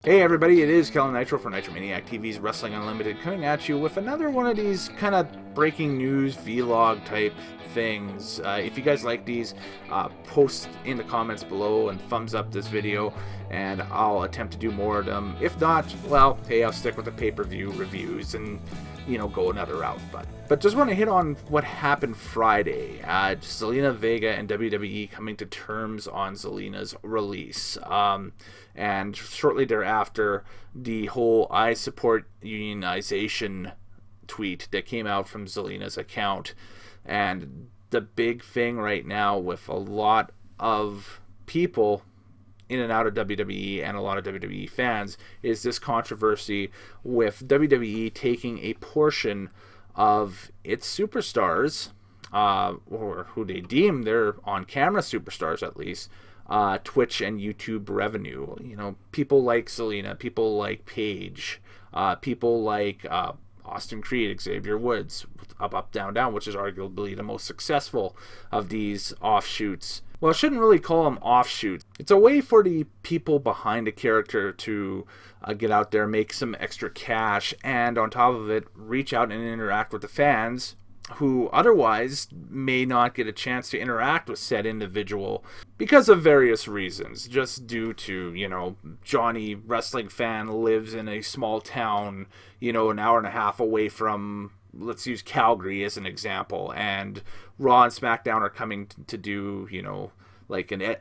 Hey everybody, it is Kellen Nitro for Nitro Maniac TV's Wrestling Unlimited coming at you with another one of these kind of breaking news vlog type things. If you guys like these, post in the comments below and thumbs up this video and I'll attempt to do more of them. If not, well, hey, I'll stick with the pay-per-view reviews and, go another route. But just want to hit on what happened Friday. Zelina Vega and WWE coming to terms on Zelina's release. And shortly thereafter, the whole I support unionization tweet that came out from Zelina's account. And the big thing right now with a lot of people in and out of WWE and a lot of WWE fans is this controversy with WWE taking a portion of its superstars, or who they deem their on-camera superstars at least, Twitch and YouTube revenue. People like Zelina, people like Paige, people like Austin Creed, Xavier Woods, Up, Down, Down, which is arguably the most successful of these offshoots. Well, I shouldn't really call them offshoots. It's a way for the people behind a character to get out there, make some extra cash, and on top of it, reach out and interact with the fans who otherwise may not get a chance to interact with said individual because of various reasons, just due to, Johnny, wrestling fan, lives in a small town, an hour and a half away from, let's use Calgary as an example, and Raw and SmackDown are coming to do, like an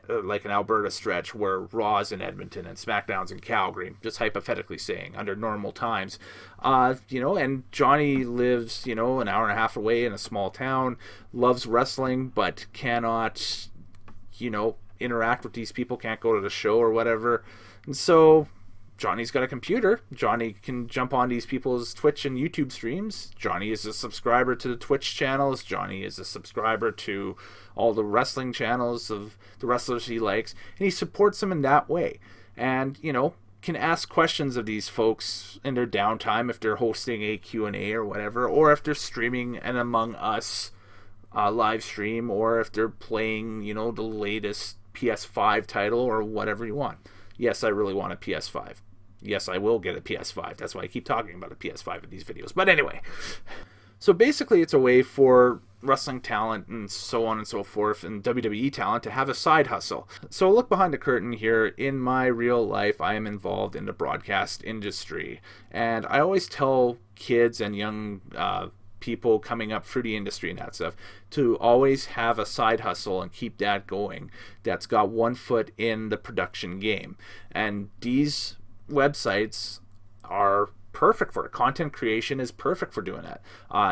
Alberta stretch where Raw's in Edmonton and SmackDown's in Calgary, just hypothetically saying, under normal times. And Johnny lives, an hour and a half away in a small town, loves wrestling, but cannot, interact with these people, can't go to the show or whatever. And so Johnny's got a computer. Johnny can jump on these people's Twitch and YouTube streams. Johnny is a subscriber to the Twitch channels. Johnny is a subscriber to all the wrestling channels of the wrestlers he likes. And he supports them in that way. And, can ask questions of these folks in their downtime if they're hosting a Q&A or whatever. Or if they're streaming an Among Us live stream. Or if they're playing, the latest PS5 title or whatever you want. Yes, I really want a PS5. Yes, I will get a PS5. That's why I keep talking about a PS5 in these videos. But anyway, so basically it's a way for wrestling talent and so on and so forth and WWE talent to have a side hustle. So look behind the curtain here. In my real life, I am involved in the broadcast industry. And I always tell kids and young people coming up through the industry and that stuff to always have a side hustle and keep that going. That's got one foot in the production game. And these websites are perfect for it. Content creation is perfect for doing that.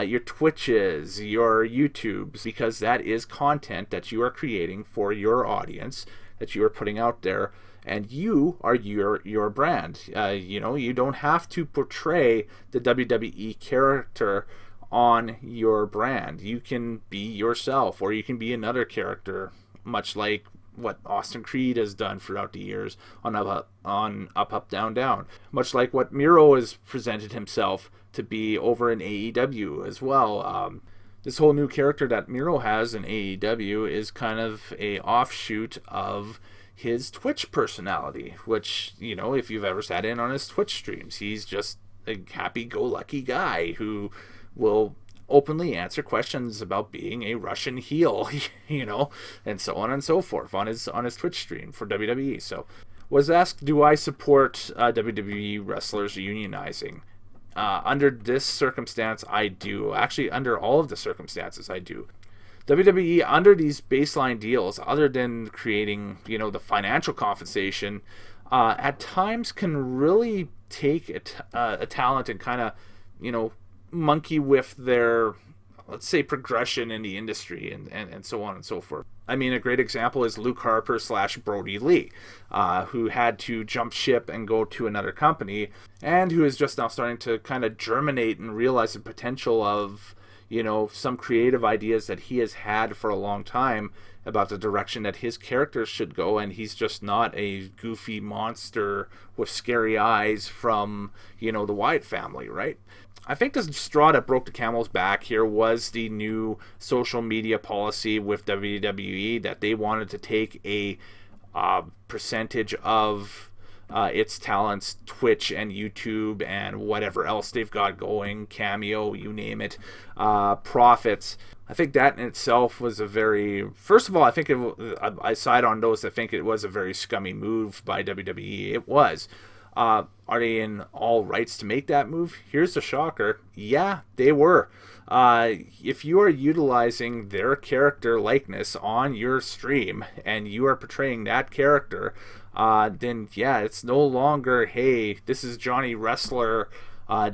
Your Twitches, your YouTubes, because that is content that you are creating for your audience, that you are putting out there, and you are your brand. You don't have to portray the WWE character on your brand. You can be yourself, or you can be another character, much like what Austin Creed has done throughout the years on Up, Down, Down. Much like what Miro has presented himself to be over in AEW as well. This whole new character that Miro has in AEW is kind of a offshoot of his Twitch personality, which, if you've ever sat in on his Twitch streams, he's just a happy-go-lucky guy who will openly answer questions about being a Russian heel, and so on and so forth on his Twitch stream for WWE. So, was asked, do I support WWE wrestlers unionizing? Under this circumstance, I do. Actually, under all of the circumstances, I do. WWE, under these baseline deals, other than creating, the financial compensation, at times can really take a talent and kind of, monkey with their, let's say, progression in the industry and so on and so forth. I mean, a great example is Luke Harper / Brody Lee, who had to jump ship and go to another company, and who is just now starting to kind of germinate and realize the potential of, some creative ideas that he has had for a long time about the direction that his characters should go, and he's just not a goofy monster with scary eyes from, the Wyatt family, right? I think the straw that broke the camel's back here was the new social media policy with WWE that they wanted to take a percentage of its talents, Twitch and YouTube and whatever else they've got going, Cameo, you name it, profits. I think that in itself was a very, first of all, I think I side on those. I think it was a very scummy move by WWE. It was. Are they in all rights to make that move? Here's the shocker. Yeah, they were. If you are utilizing their character likeness on your stream and you are portraying that character, then yeah, it's no longer, hey, this is Johnny Wrestler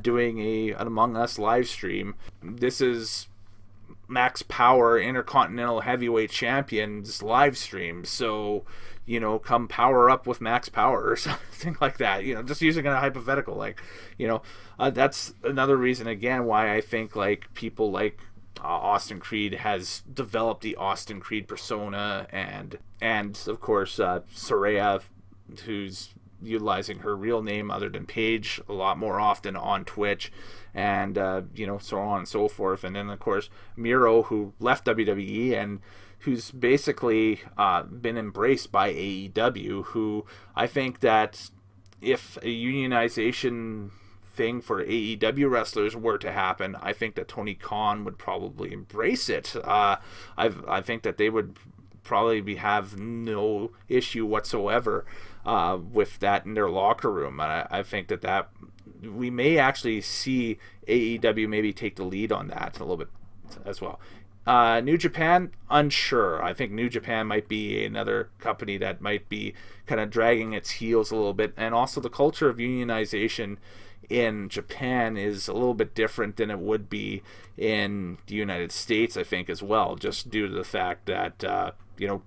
doing an Among Us live stream. This is Max Power Intercontinental Heavyweight Champions live stream. So, come power up with Max Power or something like that. Just using a hypothetical, that's another reason again why I think like people like Austin Creed has developed the Austin Creed persona, and of course Saraya, who's utilizing her real name other than Paige a lot more often on Twitch, and so on and so forth. And then of course Miro, who left WWE and who's basically been embraced by AEW, who I think that if a unionization thing for AEW wrestlers were to happen, I think that Tony Khan would probably embrace it. I think that they would probably have no issue whatsoever with that in their locker room. And I think that we may actually see AEW maybe take the lead on that a little bit as well. New Japan, unsure. I think New Japan might be another company that might be kind of dragging its heels a little bit. And also the culture of unionization in Japan is a little bit different than it would be in the United States, I think, as well, just due to the fact that,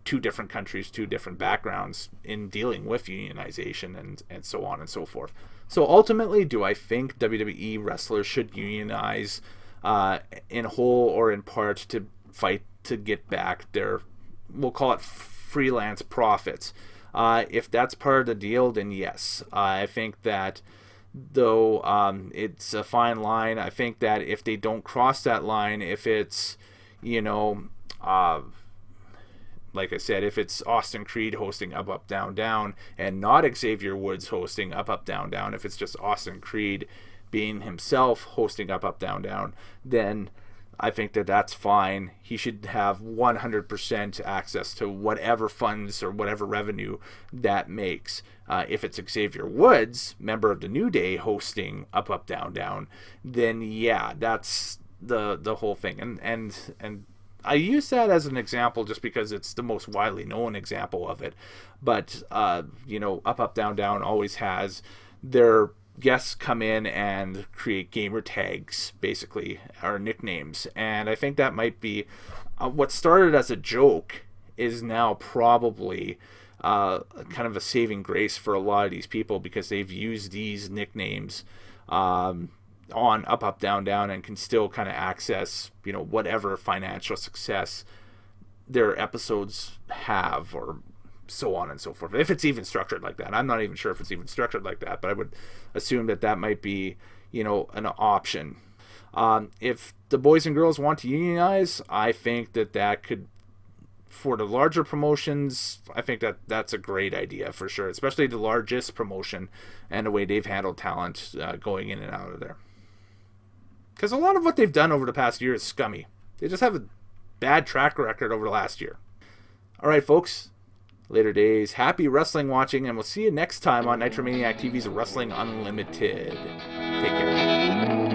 two different countries, two different backgrounds in dealing with unionization and so on and so forth. So ultimately, do I think WWE wrestlers should unionize in whole or in part to fight to get back their, we'll call it freelance profits? If that's part of the deal, then yes. I think that, though, it's a fine line. I think that if they don't cross that line, if it's, like I said, if it's Austin Creed hosting Up, Up, Down, Down and not Xavier Woods hosting Up, Up, Down, Down, if it's just Austin Creed being himself hosting Up, Up, Down, Down, then I think that that's fine. He should have 100% access to whatever funds or whatever revenue that makes. If it's Xavier Woods, member of the New Day, hosting Up, Up, Down, Down, then yeah, that's the whole thing. And I use that as an example just because it's the most widely known example of it. But Up, Up, Down, Down always has their guests come in and create gamer tags, basically, or nicknames. And I think that might be what started as a joke is now probably kind of a saving grace for a lot of these people, because they've used these nicknames on Up, Up, Down, Down and can still kind of access, whatever financial success their episodes have, or so on and so forth. If it's even structured like that. I'm not even sure if it's even structured like that, but I would assume that might be, an option. If the boys and girls want to unionize, I think that could, for the larger promotions, I think that's a great idea for sure, especially the largest promotion and the way they've handled talent going in and out of there. Because a lot of what they've done over the past year is scummy. They just have a bad track record over the last year. All right, folks. Later days. Happy wrestling watching, and we'll see you next time on Nitromaniac TV's Wrestling Unlimited. Take care.